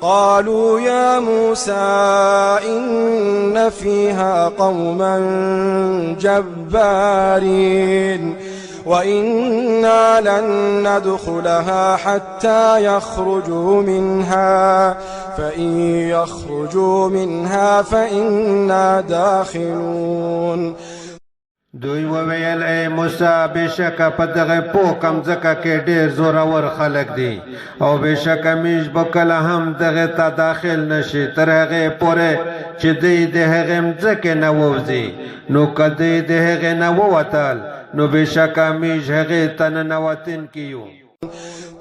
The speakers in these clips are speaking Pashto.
قالوا يا موسى إن فيها قوما جبارين وإنا لن ندخلها حتى يخرجوا منها فإن يخرجوا منها فإنا داخلون. دوی وویل اے موسی بشکه په دغه پوکم ځکه کې ډېر زورور خلک دي او بشکه میش به کله هم دغه ته داخل نشي تر هغې پورې چې دوی د هغې مځکې نه ووځي. نو که دوی د هغې نه ووتل نو بشکه میش هغې ته ننوتونکي یو.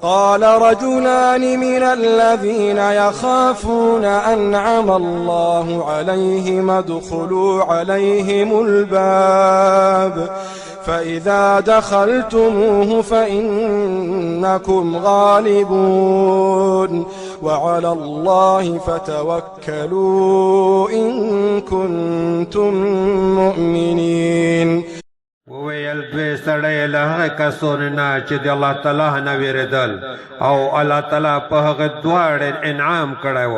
قال رجلان من الذين يخافون أنعم الله عليهم ادخلوا عليهم الباب فإذا دخلتموه فإنكم غالبون وعلى الله فتوكلوا إن كنتم مؤمنين. وویل دوی سړی له هغه کسونو نه چې د الله تعالی نه وېرېدل او الله تعالی په هغه دواړه انعام کړی و.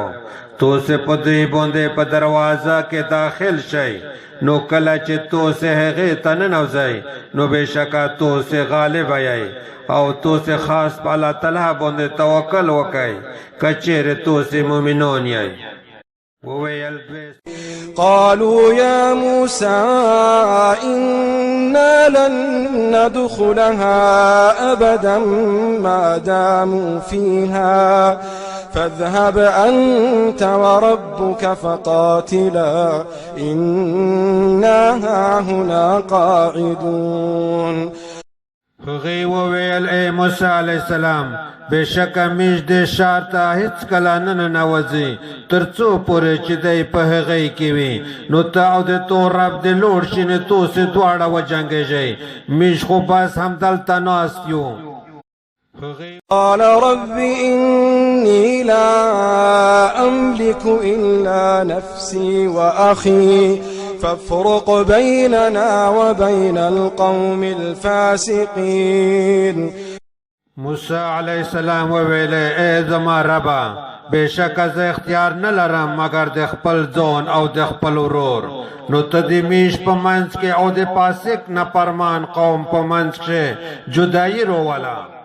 توسې په دوی باندې په دروازه کې داخل شئ نو کله چې توسې هغې ته ننوځئ نو بېشکه توسې غالب یئ او توسې خاص په الله تعالی باندې توکل وکئ که چیرې توسې مؤمنان یئ. قالوا يا موسى إنا لن ندخلها أبدا ما داموا فيها فاذهب أنت وربك فقاتلا إنا هاهنا قاعدون. هغې وویل ای موسی علیه السلام بېشکه میش دې ښار ته هېڅکله نه ننوځي تر څو پورې چې دی په هغې کې وي. نو ته او د تور رب دې لوړ شي نو توسې دواړه وجنګېږئ. میش خو بس همدلته ناست یو. قال رب إني لا أملك إلا نفسي وأخي فافرق بيننا وبين القوم الفاسقين. موسی علیه السلام وویل ای زما ربه بېشکه زه اختیار نه لرم مګر د خپل ځان او د خپل ورور. نو ته د میش په منځ کې او د فاسق نافرمان قوم په منځ کښې جدایي رووله.